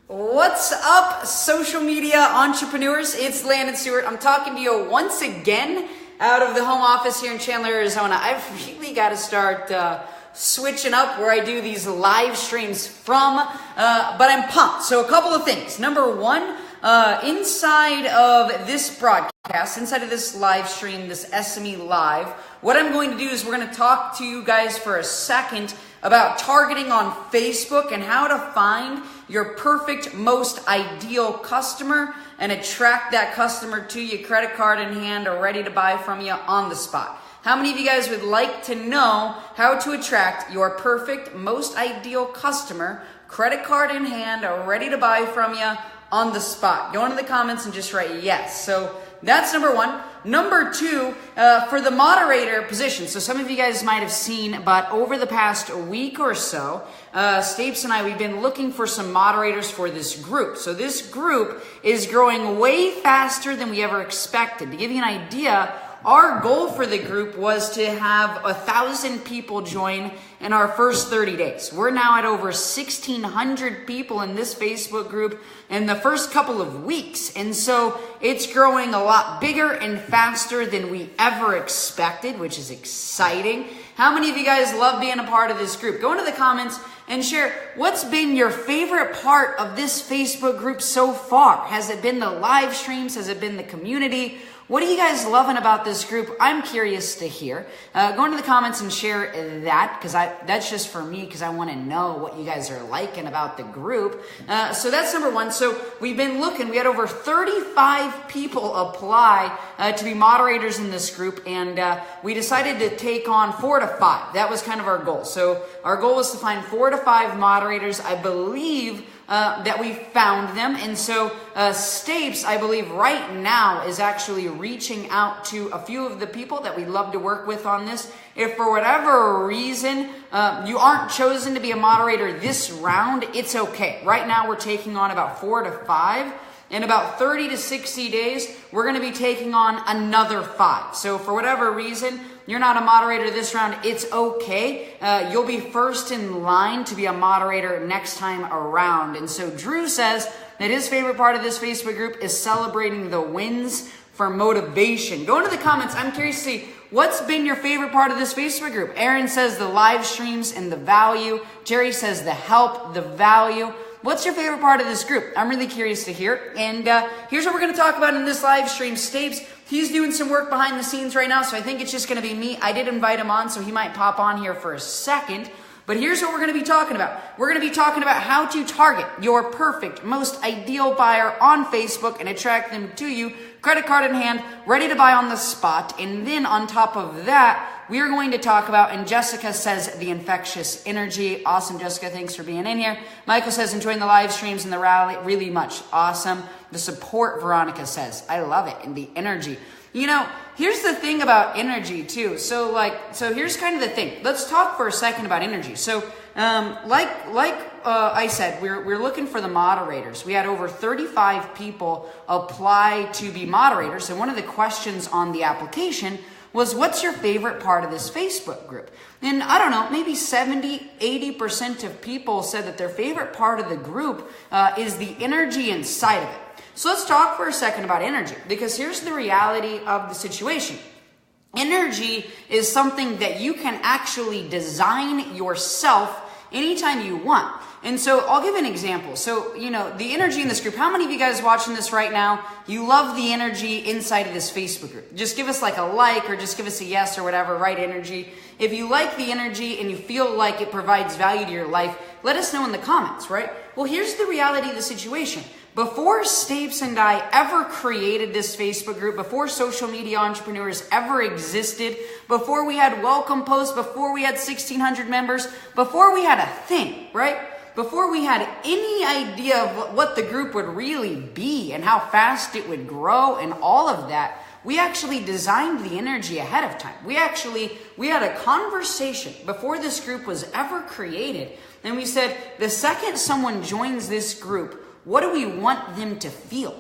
What's up, social media entrepreneurs? It's Landon Stewart. I'm talking to you once again out of the home office here in Chandler, Arizona. I've really got to start switching up where I do these live streams from, but I'm pumped. So a couple of things. Number one, inside of this broadcast, inside of this live stream, this SME Live, what I'm going to do is we're going to talk to you guys for a second about targeting on Facebook and how to find your perfect, most ideal customer and attract that customer to you, credit card in hand or ready to buy from you on the spot. How many of you guys would like to know how to attract your perfect, most ideal customer, credit card in hand or ready to buy from you on the spot? Go into the comments and just write yes. So that's number one. Number two, for the moderator position. So some of you guys might have seen, but over the past week or so, Stapes and I, we've been looking for some moderators for this group. So this group is growing way faster than we ever expected. To give you an idea, our goal for the group was to have 1,000 people join in our first 30 days. We're now at over 1,600 people in this Facebook group in the first couple of weeks. And so it's growing a lot bigger and faster than we ever expected, which is exciting. How many of you guys love being a part of this group? Go into the comments and share what's been your favorite part of this Facebook group so far. Has it been the live streams? Has it been the community? What are you guys loving about this group? I'm curious to hear. Go into the comments and share that, because that's just for me, because I want to know what you guys are liking about the group. So that's number one. So we've been looking. We had over 35 people apply to be moderators in this group, and we decided to take on 4 to 5. That was kind of our goal. So our goal was to find 4 to 5 moderators. I believe that we found them. And so Stapes, I believe right now, is actually reaching out to a few of the people that we love to work with on this. If for whatever reason you aren't chosen to be a moderator this round, it's okay. Right now we're taking on about 4 to 5. In about 30 to 60 days, we're going to be taking on another 5. So for whatever reason, you're not a moderator this round, it's okay. You'll be first in line to be a moderator next time around. And so Drew says that his favorite part of this Facebook group is celebrating the wins for motivation. Go into the comments. I'm curious to see what's been your favorite part of this Facebook group. Aaron says the live streams and the value. Jerry says the help, the value. What's your favorite part of this group? I'm really curious to hear. And here's what we're going to talk about in this live stream. Stapes, he's doing some work behind the scenes right now, so I think it's just going to be me. I did invite him on, so he might pop on here for a second. But here's what we're going to be talking about. We're going to be talking about how to target your perfect, most ideal buyer on Facebook and attract them to you, credit card in hand, ready to buy on the spot. And then on top of that, we are going to talk about, and Jessica says, the infectious energy. Awesome, Jessica. Thanks for being in here. Michael says, enjoying the live streams and the rally really much. Awesome. The support, Veronica says. I love it. And the energy. You know, here's the thing about energy too. So here's kind of the thing. Let's talk for a second about energy. So, I said, we're looking for the moderators. We had over 35 people apply to be moderators. And one of the questions on the application was, what's your favorite part of this Facebook group? And I don't know, maybe 70-80% of people said that their favorite part of the group is the energy inside of it. So let's talk for a second about energy, because here's the reality of the situation. Energy is something that you can actually design yourself anytime you want. And so I'll give an example. So, you know, the energy in this group, how many of you guys watching this right now, you love the energy inside of this Facebook group? Just give us like a like, or just give us a yes or whatever, right energy. If you like the energy and you feel like it provides value to your life, let us know in the comments, right? Well, here's the reality of the situation. Before Stapes and I ever created this Facebook group, before social media entrepreneurs ever existed, before we had welcome posts, before we had 1,600 members, before we had a thing, right? Before we had any idea of what the group would really be and how fast it would grow and all of that, we actually designed the energy ahead of time. We had a conversation before this group was ever created. And we said, the second someone joins this group, what do we want them to feel?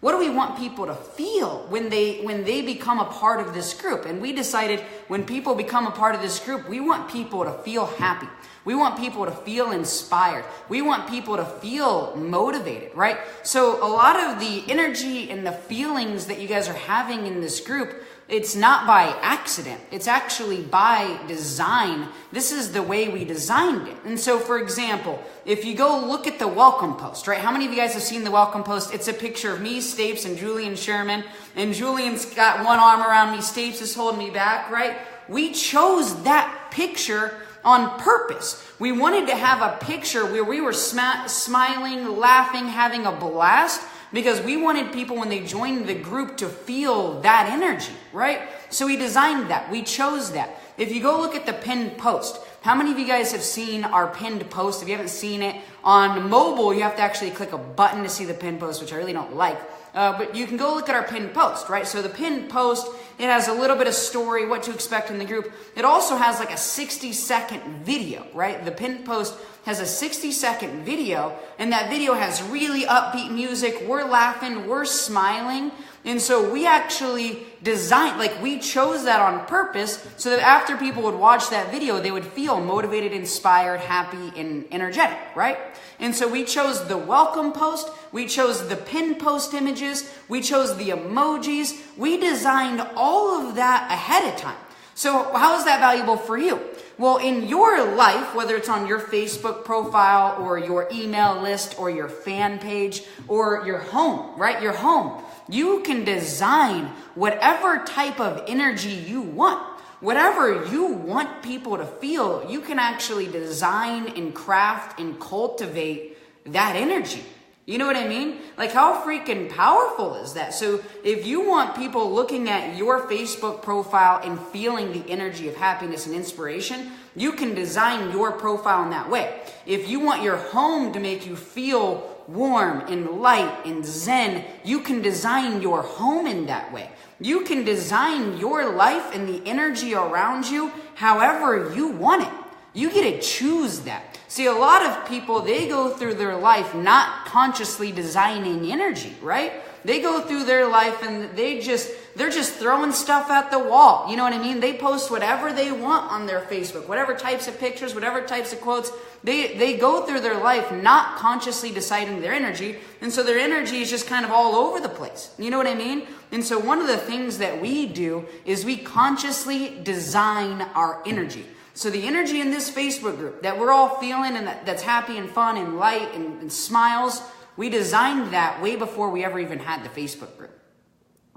What do we want people to feel when they become a part of this group? And we decided when people become a part of this group, we want people to feel happy. We want people to feel inspired. We want people to feel motivated, right? So a lot of the energy and the feelings that you guys are having in this group, it's not by accident. It's actually by design. This is the way we designed it. And so, for example, if you go look at the welcome post, right? How many of you guys have seen the welcome post? It's a picture of me, Stapes, and Julian Sherman. And Julian's got one arm around me. Stapes is holding me back, right? We chose that picture on purpose. We wanted to have a picture where we were smiling, laughing, having a blast, because we wanted people when they joined the group to feel that energy, right? So we designed that. We chose that. If you go look at the pinned post, how many of you guys have seen our pinned post? If you haven't seen it, on mobile, you have to actually click a button to see the pinned post, which I really don't like. But you can go look at our pinned post, right? So the pinned post, it has a little bit of story, what to expect in the group. It also has like a 60-second video, right? The pinned post has a 60-second video, and that video has really upbeat music. We're laughing, we're smiling. And so we actually designed, we chose that on purpose so that after people would watch that video, they would feel motivated, inspired, happy, and energetic, right? And so we chose the welcome post, we chose the pinned post images, we chose the emojis. We designed all of that ahead of time. So how is that valuable for you? Well, in your life, whether it's on your Facebook profile or your email list or your fan page or your home, right? Your home, you can design whatever type of energy you want. Whatever you want people to feel, you can actually design and craft and cultivate that energy. You know what I mean? How freaking powerful is that? So if you want people looking at your Facebook profile and feeling the energy of happiness and inspiration, you can design your profile in that way. If you want your home to make you feel warm and light and zen, you can design your home in that way. You can design your life and the energy around you however you want it. You get to choose that. See, a lot of people, they go through their life not consciously designing energy, right? They go through their life and they're just throwing stuff at the wall. You know what I mean? They post whatever they want on their Facebook, whatever types of pictures, whatever types of quotes. They go through their life not consciously deciding their energy. And so their energy is just kind of all over the place. You know what I mean? And so one of the things that we do is we consciously design our energy. So the energy in this Facebook group that we're all feeling and that's happy and fun and light and smiles, we designed that way before we ever even had the Facebook group.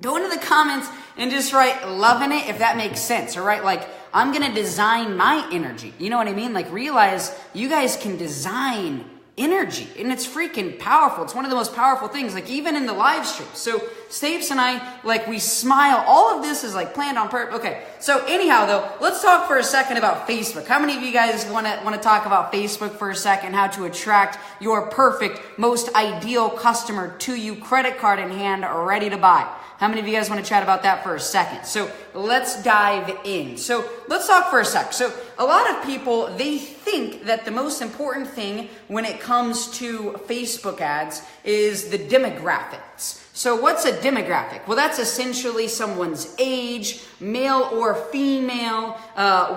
Go into the comments and just write loving it if that makes sense. Or write I'm going to design my energy. You know what I mean? Realize you guys can design energy and it's freaking powerful. It's one of the most powerful things, even in the live stream. So Stapes and I, we smile. All of this is planned on purpose. Okay. So anyhow though, let's talk for a second about Facebook. How many of you guys want to talk about Facebook for a second? How to attract your perfect, most ideal customer to you, credit card in hand, ready to buy? How many of you guys want to chat about that for a second? So let's dive in. So let's talk for a sec. So a lot of people, they think that the most important thing when it comes to Facebook ads is the demographics. So what's a demographic? Well, that's essentially someone's age, male or female,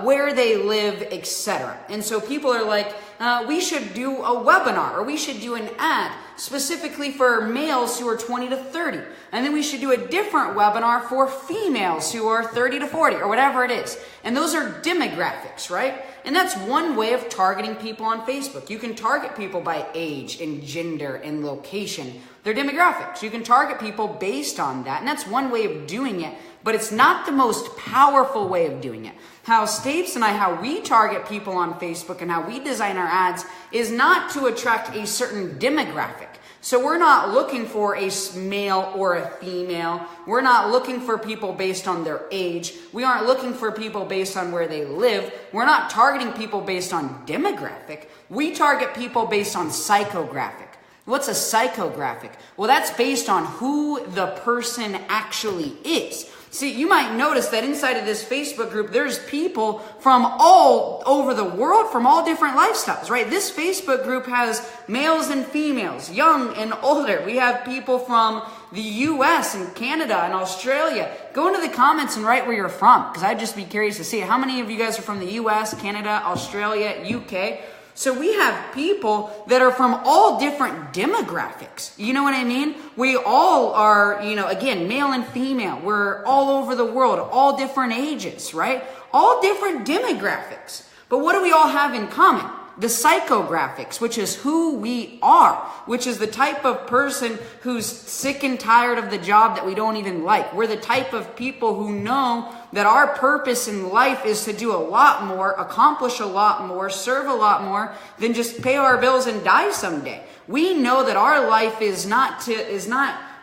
where they live, etc. And so people are we should do a webinar or we should do an ad specifically for males who are 20 to 30. And then we should do a different webinar for females who are 30 to 40 or whatever it is. And those are demographics, right? And that's one way of targeting people on Facebook. You can target people by age and gender and location. They're demographics. You can target people based on that. And that's one way of doing it, but it's not the most powerful way of doing it. How Stapes and I, how we target people on Facebook and how we design our ads is not to attract a certain demographic. So we're not looking for a male or a female. We're not looking for people based on their age. We aren't looking for people based on where they live. We're not targeting people based on demographic. We target people based on psychographic. What's a psychographic? Well, that's based on who the person actually is. See, you might notice that inside of this Facebook group, there's people from all over the world, from all different lifestyles, right? This Facebook group has males and females, young and older. We have people from the US and Canada and Australia. Go into the comments and write where you're from, because I'd just be curious to see how many of you guys are from the US, Canada, Australia, UK. So we have people that are from all different demographics. You know what I mean? We all are, again, male and female. We're all over the world, all different ages, right? All different demographics. But what do we all have in common? The psychographics, which is who we are, which is the type of person who's sick and tired of the job that we don't even like. We're the type of people who know that our purpose in life is to do a lot more, accomplish a lot more, serve a lot more than just pay our bills and die someday. We know that our life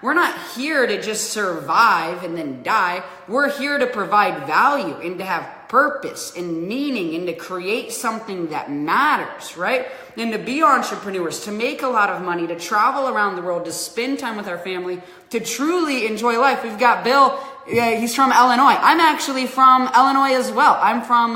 we're not here to just survive and then die. We're here to provide value and to have purpose and meaning and to create something that matters, right? And to be entrepreneurs, to make a lot of money, to travel around the world, to spend time with our family, to truly enjoy life. We've got Bill. He's from Illinois. I'm actually from Illinois as well. I'm from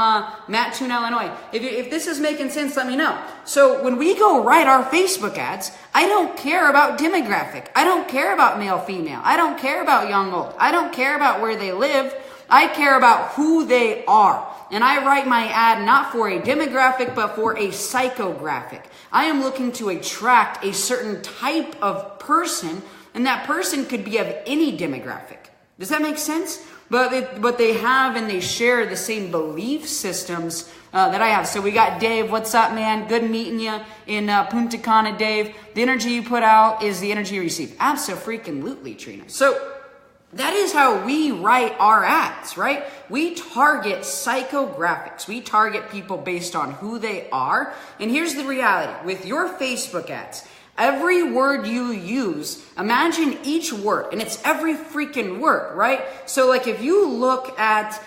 Mattoon, Illinois. If this is making sense, let me know. So when we go write our Facebook ads, I don't care about demographic. I don't care about male, female. I don't care about young, old. I don't care about where they live. I care about who they are. And I write my ad not for a demographic, but for a psychographic. I am looking to attract a certain type of person, and that person could be of any demographic. Does that make sense? But they have and they share the same belief systems that I have. So we got Dave. What's up, man? Good meeting you in Punta Cana, Dave. The energy you put out is the energy you receive. Abso-freaking-lutely, Trina. So that is how we write our ads, right? We target psychographics. We target people based on who they are. And here's the reality. With your Facebook ads, every word you use, imagine each word, and it's every freaking word, right? So like if you look at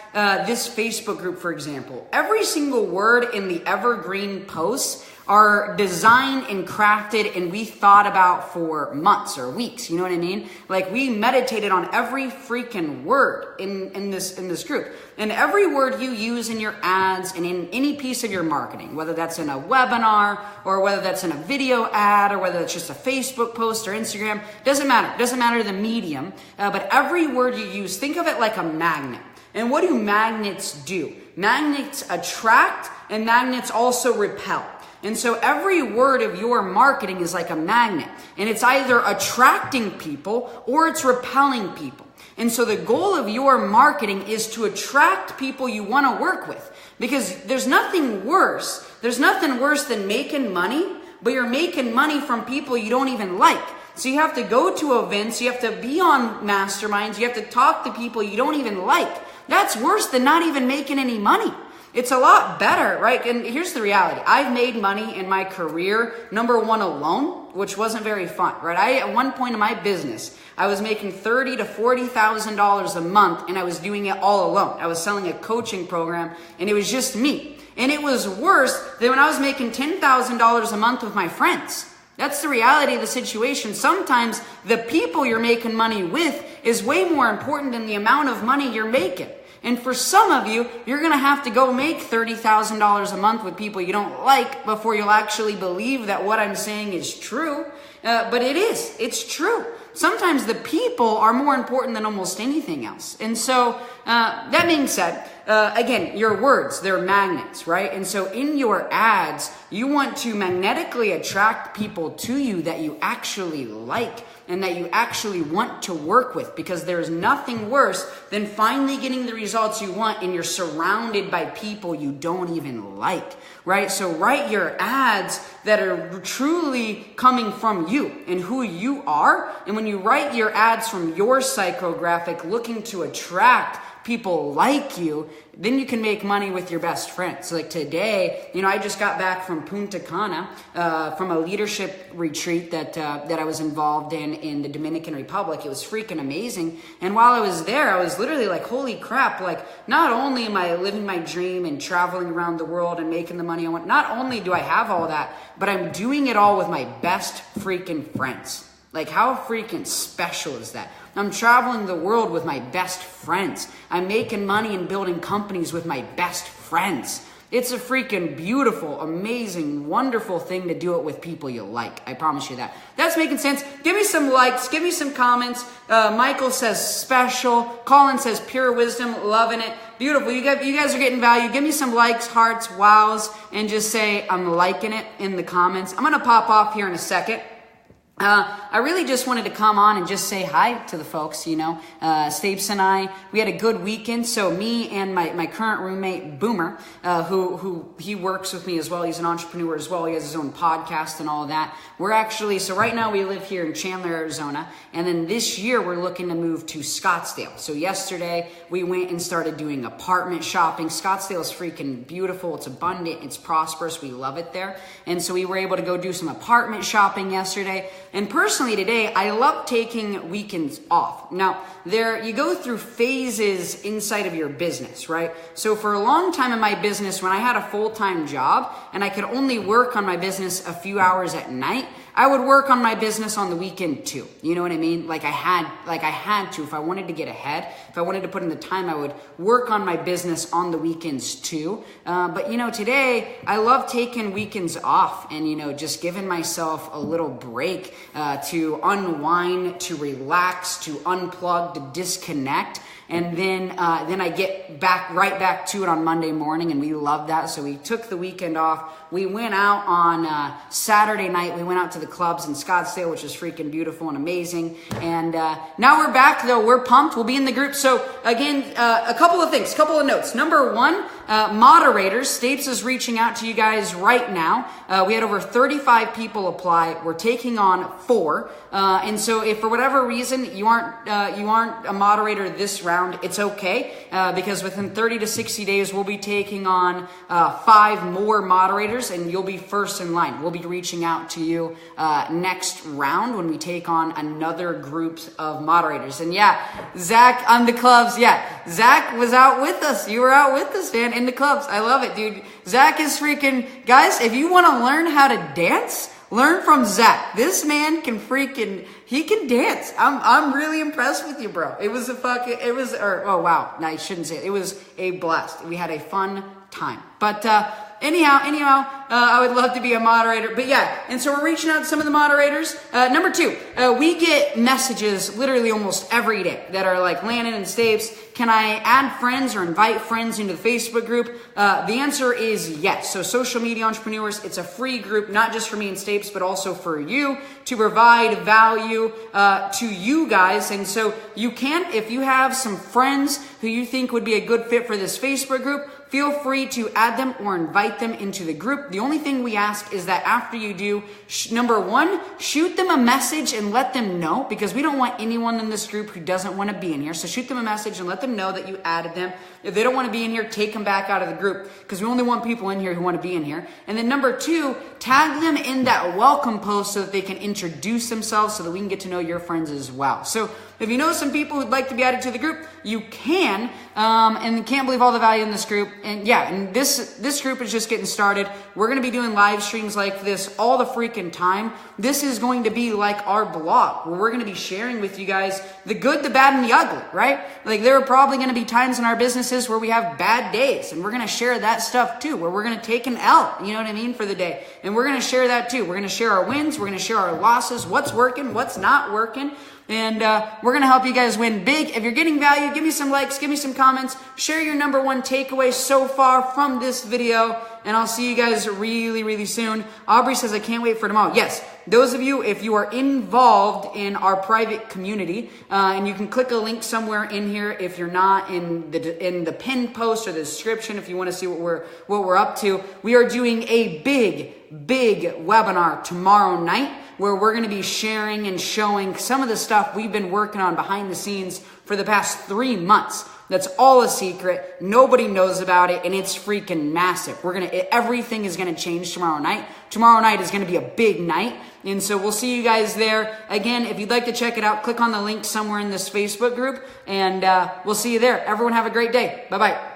this Facebook group, for example, every single word in the evergreen posts are designed and crafted and we thought about for months or weeks. You know what I mean? Like we meditated on every freaking word in this group. And every word you use in your ads and in any piece of your marketing, whether that's in a webinar or whether that's in a video ad or whether it's just a Facebook post or Instagram, doesn't matter. Doesn't matter the medium. But every word you use, think of it like a magnet. And what do magnets do? Magnets attract and magnets also repel. And so every word of your marketing is like a magnet, and it's either attracting people or it's repelling people. And so the goal of your marketing is to attract people you want to work with, because there's nothing worse than making money, but you're making money from people you don't even like. So you have to go to events, you have to be on masterminds, you have to talk to people you don't even like. That's worse than not even making any money. It's a lot better, right? And here's the reality. I've made money in my career, number one, alone, which wasn't very fun, right? At one point in my business, I was making $30,000 to $40,000 a month, and I was doing it all alone. I was selling a coaching program, and it was just me. And it was worse than when I was making $10,000 a month with my friends. That's the reality of the situation. Sometimes the people you're making money with is way more important than the amount of money you're making. And for some of you, you're going to have to go make $30,000 a month with people you don't like before you'll actually believe that what I'm saying is true. But it is. It's true. Sometimes the people are more important than almost anything else. And so that being said, again, your words, they're magnets, right? And so in your ads, you want to magnetically attract people to you that you actually like and that you actually want to work with, because there's nothing worse than finally getting the results you want and you're surrounded by people you don't even like, right? So write your ads that are truly coming from you and who you are. And when you write your ads from your psychographic looking to attract people like you, then you can make money with your best friends. So like today, I just got back from Punta Cana, from a leadership retreat that I was involved in the Dominican Republic. It was freaking amazing. And while I was there, I was literally like, holy crap, like not only am I living my dream and traveling around the world and making the money I want, not only do I have all that, but I'm doing it all with my best freaking friends. Like, how freaking special is that? I'm traveling the world with my best friends. I'm making money and building companies with my best friends. It's a freaking beautiful, amazing, wonderful thing to do it with people you like. I promise you that. That's making sense. Give me some likes. Give me some comments. Michael says special. Colin says pure wisdom. Loving it. Beautiful. You guys are getting value. Give me some likes, hearts, wows, and just say I'm liking it in the comments. I'm going to pop off here in a second. I really just wanted to come on and just say hi to the folks, you know. Stapes and I, we had a good weekend. So me and my current roommate, Boomer, who he works with me as well. He's an entrepreneur as well. He has his own podcast and all of that. So right now we live here in Chandler, Arizona. And then this year we're looking to move to Scottsdale. So yesterday we went and started doing apartment shopping. Scottsdale is freaking beautiful. It's abundant. It's prosperous. We love it there. And so we were able to go do some apartment shopping yesterday. And personally today, I love taking weekends off. Now, you go through phases inside of your business, right? So for a long time in my business, when I had a full-time job and I could only work on my business a few hours at night, I would work on my business on the weekend too. You know what I mean? Like I had to, if I wanted to get ahead, if I wanted to put in the time, I would work on my business on the weekends too. But you know, today I love taking weekends off and, you know, just giving myself a little break, to unwind, to relax, to unplug, to disconnect. And then I get right back to it on Monday morning, and we love that. So we took the weekend off. We went out on Saturday night. We went out to the clubs in Scottsdale, which is freaking beautiful and amazing. And now we're back, though. We're pumped. We'll be in the group. So again, a couple of things, couple of notes. Number one, moderators. Stapes is reaching out to you guys right now. We had over 35 people apply. We're taking on 4. And so if for whatever reason you aren't a moderator this round, it's okay, because within 30 to 60 days we'll be taking on 5 more moderators, and you'll be first in line. We'll be reaching out to you next round when we take on another group of moderators. And yeah, Zach on the clubs. Yeah, Zach was out with us. You were out with us, man, in the clubs. I love it, dude. Zach is freaking, guys, if you want to learn how to dance, learn from Zach. This man can he can dance. I'm really impressed with you, bro. Oh wow. No, I shouldn't say it. It was a blast. We had a fun time. But anyhow, I would love to be a moderator. But yeah, and so we're reaching out to some of the moderators. Number 2, we get messages literally almost every day that are like, Landon and Stapes, can I add friends or invite friends into the Facebook group? The answer is yes. So Social Media Entrepreneurs, it's a free group, not just for me and Stapes, but also for you to provide value to you guys. And so you can, if you have some friends who you think would be a good fit for this Facebook group, feel free to add them or invite them into the group. The only thing we ask is that after you do, number 1, shoot them a message and let them know, because we don't want anyone in this group who doesn't want to be in here. So shoot them a message and let them know that you added them. If they don't want to be in here, take them back out of the group, because we only want people in here who want to be in here. And then number 2, tag them in that welcome post so that they can introduce themselves, so that we can get to know your friends as well. So if you know some people who'd like to be added to the group, you can, and can't believe all the value in this group. And yeah, and this group is just getting started. We're going to be doing live streams like this all the freaking time. This is going to be like our blog, where we're going to be sharing with you guys the good, the bad, and the ugly, right? Like, there are probably going to be times in our businesses where we have bad days, and we're going to share that stuff too, where we're going to take an L, you know what I mean, for the day. And we're going to share that too. We're going to share our wins. We're going to share our losses, what's working, what's not working. And we're going to help you guys win big. If you're getting value, give me some likes, give me some comments, share your number 1 takeaway so far from this video, and I'll see you guys really, really soon. Aubrey says, I can't wait for tomorrow. Yes, those of you, if you are involved in our private community, and you can click a link somewhere in here if you're not in the pinned post or the description, if you want to see what we're up to. We are doing a big webinar tomorrow night, where we're going to be sharing and showing some of the stuff we've been working on behind the scenes for the past 3 months. That's all a secret. Nobody knows about it, and it's freaking massive. Everything is going to change tomorrow night. Tomorrow night is going to be a big night, and so we'll see you guys there. Again, if you'd like to check it out, click on the link somewhere in this Facebook group, and we'll see you there. Everyone have a great day. Bye-bye.